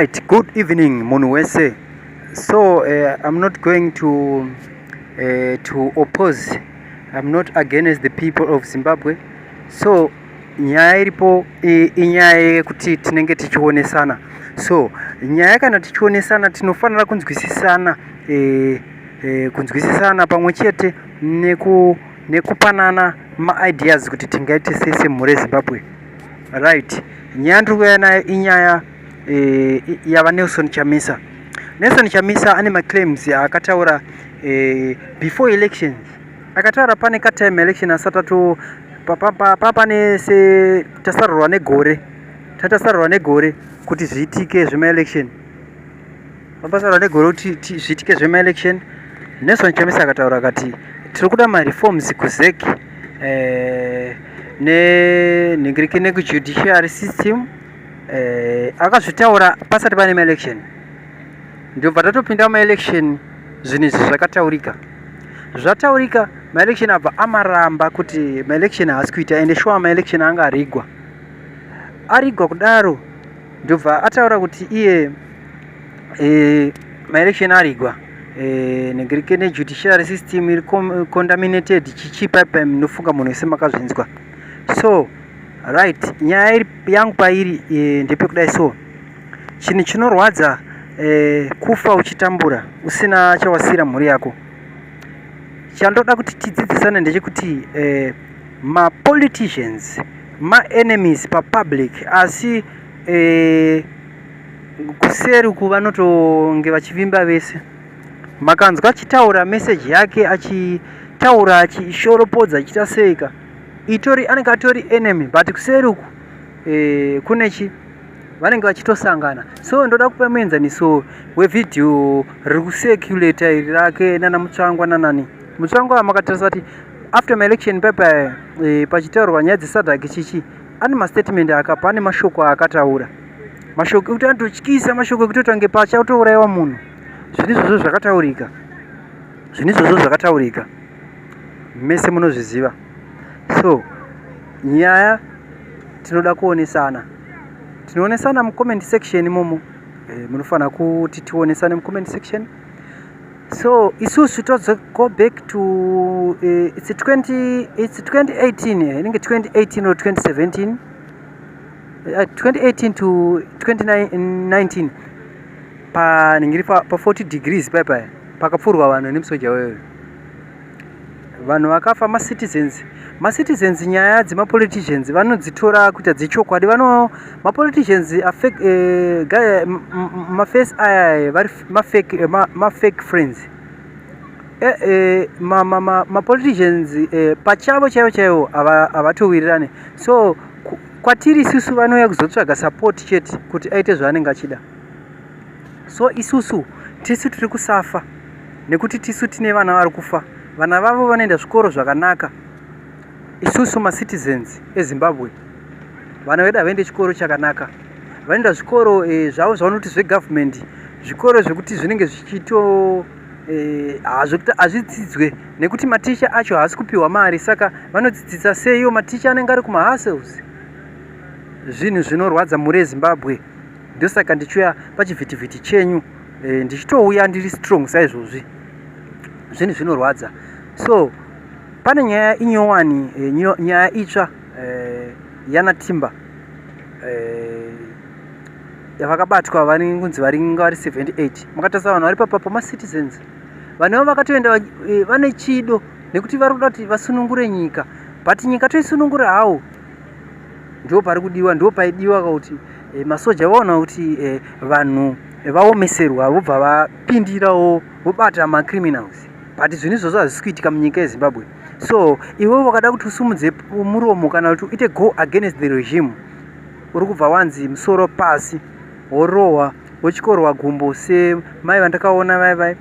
Right, good evening Munuwese. So I'm not going to oppose. I'm not against the people of Zimbabwe. So nyaya iripo inyaya yekuti tinenge tichionesana. So nyaya kana tichionesana tinofanira kunzwisisana kunzwisisana pamwe chete nekupanana ma-ideas kuti tingaite sei mhuri Zimbabwe. Right, nyaya ndiri kuuya nayo inyaya yava Nelson Chamisa. Nelson Chamisa ane maclaims akataura before elections. Akataura pane katime election asati papane se tasarurwa negore kuti zviitike zvema-election. Papasarurwa negore kuti zviitike zvema-election. Nelson Chamisa akataura akati tiri kuda ma-reforms kuZEC nekujudiciary system. Akazvitaura pasati pane ma-election. Ndobva tatopinda ma-election, zvinhu izvi zvataurika ma-election abva amaramba kuti ma-election haasi kuita, ende shuwa ma-election anga arigwa kudaro. Ndobva ataura kuti iye ma-election arigwa nejudiciary system iri contaminated chichipa nofunga munhu wese makazvinzwa. So right, nyaya yangu pairi ndepekudai. So chinhu chinorwadza kufa uchitambura usina chawasira mhuri yako. Chandoda kuti tidzidzisane ndechekuti ma-politicians ma-enemies pa-public, asi kuseri uku vanotonge vachivimba vese. Makanzwa achitaura message yake, achitaura achishoropodza achiita seika anenge atori enemy, but kuseri uku kunechi vanenge vachitosangana. So ndoda kupa muenzaniso wevhidhiyo riri kuseculata iri rake nana Mutsvangwa nanani. Mutsvangwa makatarisa kuti after ma-election paper pachitaurwa nyaya dzeSADC chichi, ane mastatement akapa, ane mashoko akataura, mashoko ekuti anototyisa, mashoko ekuti otange pachautourayiwa munhu. Zvinhu izvozvo zvakataurika mese munozviziva. So nyaya tinoda kuonesana, tinoonesana mucomment section momo. Munofanira kuti tionesane mucomment section. So isusu tozo go back to it's 2018, inenge 2018 or 2017, 2018 to 2019 ningiri pa 40 degrees paipai pakapfurwa vanhu nemusoja wewe. Vanhu vakafa ma-citizens nyaya dzema-politicians vanodzitora kuita dzechokwadi. Ma-politicians ma-face aya vari ma-fake friends. Ma-politicians pachavo chaivo havatowirirane. So kwatiri isusu vanouya kuzotsvaga support chete kuti aite zvaanenge achida. So isusu tisu tiri kusafa nekuti tisu tine vana vari kufa. Vana vavo vanoenda zvikoro zvakanaka. Isusu ma-citizens eZimbabwe, vana vedu havaende chikoro chakanaka, vanoenda zvikoro zvavo zvavanoti zvegovernment, zvikoro zvekuti zvinenge zvichito hazvidzidzwe nekuti maticha acho haasi kupiwa mari. Saka vanodzidzisa seiyo maticha anenge ari kuma-hustles. Zvinhu zvinorwadza mhuri yeZimbabwe. Ndosaka ndichiuya pachivhitivhiti chenyu ndichitouya ndiri strong saizvozvi. Zvinhu zvinorwadza. So pane nyaya inyowani, nyaya itsva yana Timber vakabatwa kunzi varinga vari 78. Makatarisa vanhu vari papa ma-citizens, vanhuvo vakatoenda vane chido nekuti vari kuda kuti vasunungure nyika, but nyika toisunungura hawo ndo pari kudiwa, ndo paidiwa kuti masoja vaona kuti vanhu vaomeserwa vobva vapindirawo vobata ma-criminals, but zvinhu izvozvo hazvisi kuitika munyika yeZimbabwe. So iwewe wakada kuti usumudze muromo kana kuti uite go against the regime, uri kubva wanzi musoro pasi, worohwa, wochikorwa gumbo semai vandakaona vaivai,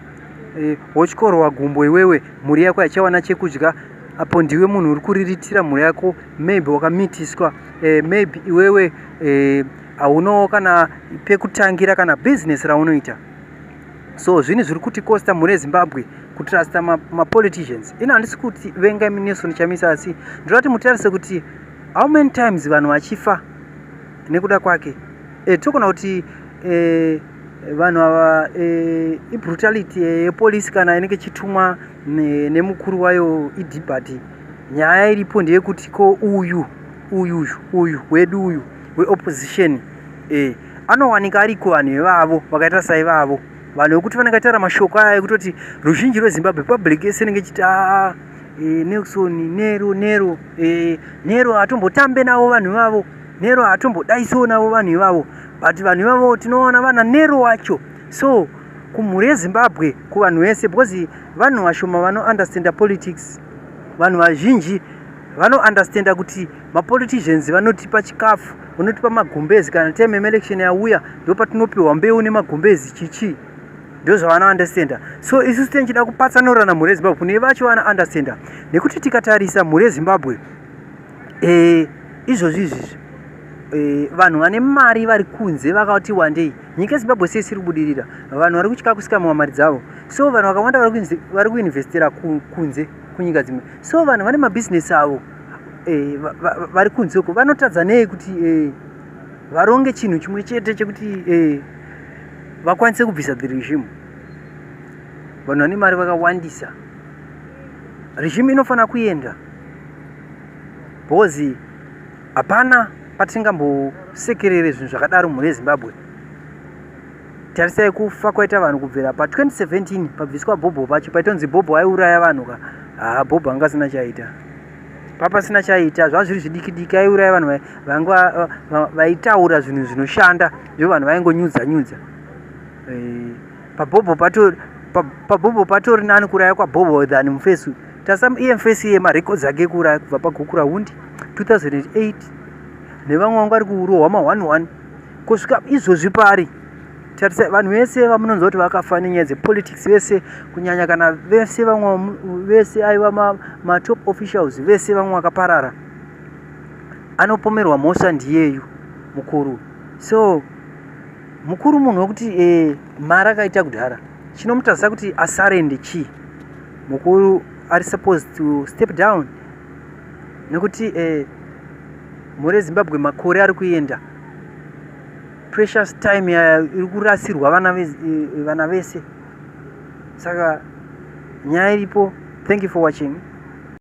wochikorwa gumbo iwewe, mhuri yako haichawana chekudya. Apo ndiwe munhu uri kuriritira mhuri yako, maybe wakamitiswa, maybe iwewe haunawo kana pekutangira kana business raunoita. So zvinhu zviri kuti costa mhuri yeZimbabwe kutrasta ma-politicians. Ino handisi kuti venga Nelson Chamisa, asi ndinoti mutarise kuti how many times vanhu vachifa nekuda kwake. Tokona kuti vanhu ava ibrutality yepolisi kana inenge chitumwa nemukuru wayo idibhati. Nyaya iripo ndeyekuti ko uyu wedu uyu weopposition anowanika ariko vanhu ivavo vakaita saivavo, vanhu vekuti vanenge taura mashoko aya ekutoti ruzhinji rweZimbabwe public yese inenge chiti Nelson Nero hatombotambe navo vanhu ivavo, Nero hatombodaiso navo vanhu ivavo, but vanhu ivavo tinoona vana Nero wacho. So kumhuri yeZimbabwe kuvanhu vese, because vanhu vashoma vano understand politics, vanhu vazhinji vano understand kuti mapoliticians vanotipa chikafu, vanotipa magumbezi kana time election yauya ndo patinopiwa mbeu nemagumbezi chichi, ndo zvavana understand. So isusu tenchida kupatsanura mhuri yeZimbabwe kune vacho vana understand, nekuti tikatarisa mhuri yeZimbabwe izvozvi vanhu vane mari vari kunze vakati wandei, nyika yeZimbabwe sei isiri kubudirira, vanhu vari kutya kusika mari dzavo. So vanhu vakawanda vari kuinvestira kunze kunyika dzimwe. So vanhu vane mabhizinesi avo vari kunze uko vanotadza nei kuti varonge chinhu chimwe chete chekuti vakwanise kubvisa the regime. Vanhu vane mari vakawandisa, regime inofanira kuenda, because hapana patingambosekerere zvinhu zvakadaro mhuri yeZimbabwe. Tarisai kufa kwaita vanhu kubvira pa2017 pabviswa Bhobho pacho, paitonzi Bhobho aiuraya vanhu ka Bhobho anga asina chaita, papasina chaita, zvava zviri zvidiki aiuraya vanhu vanga vaitaura zvinhu zvinoshanda, zvo vanhu vaingonyudza. Pabhobho patori nani kuraya kwaBhobho than Mufesu. Tasa iye Mufesu iye marecords ake kuraya kubva pagukura hundi 2008 nevamwe vanga vari kurohwa ma11 kusvika izvozvi pari. Tarisa vanhu vese vamunonzwa kuti vakafa nenyaya dzepolitics vese, kunyanya kana vese vamwe vese aiva matop officials vese vamwe vakaparara, anopomerwa mhosva ndiyeyu mukuru. So mukuru munhu wekuti mari akaita kudhara, chinomutadzisa kuti asarende chi mukuru ari supposed to step down, nekuti mhuri yeZimbabwe makore ari kuenda, precious time iri kurasirwa vana vese. Saka nyaya iripo. Thank you for watching.